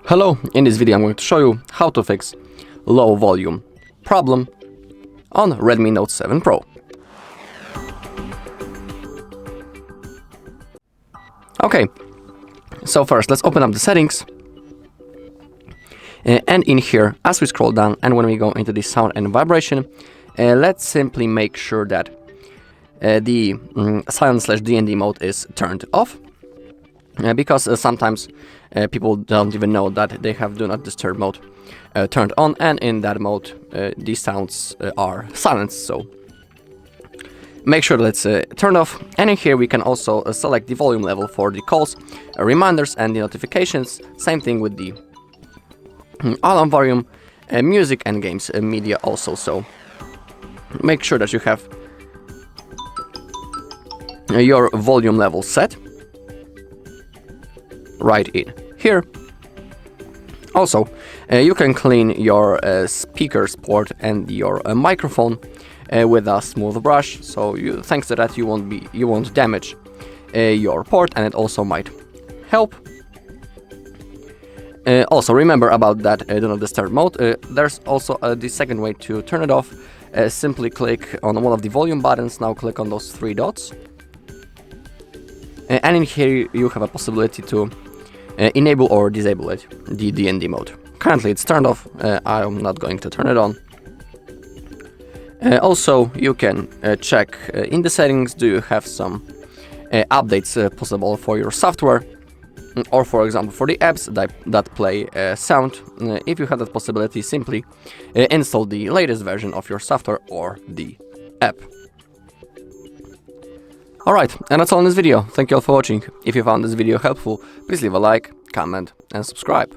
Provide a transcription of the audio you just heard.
Hello, in this video I'm going to show you how to fix low volume problem on Redmi Note 7 Pro. Okay, so first let's open up the settings. And in here, as we scroll down and when we go into the sound and vibration, let's simply make sure that the silent/DND mode is turned off. Because sometimes people don't even know that they have do not disturb mode turned on, and in that mode these sounds are silenced, so make sure that's turned off. And in here we can also select the volume level for the calls, reminders and the notifications. Same thing with the alarm volume, music and games media also, so make sure that you have your volume level set right in here. Also, you can clean your speakers port and your microphone with a smooth brush. So thanks to that, you won't damage your port, and it also might help. Also, remember about that do not disturb mode. There's also the second way to turn it off. Simply click on one of the volume buttons. Now click on those three dots, and in here you have a possibility to enable or disable it, the DND mode. Currently it's turned off. I'm not going to turn it on. Also, you can check in the settings, do you have some updates possible for your software, or for example for the apps that play sound. If you have that possibility, simply install the latest version of your software or the app. Alright, and that's all in this video. Thank you all for watching. If you found this video helpful, please leave a like, comment and subscribe.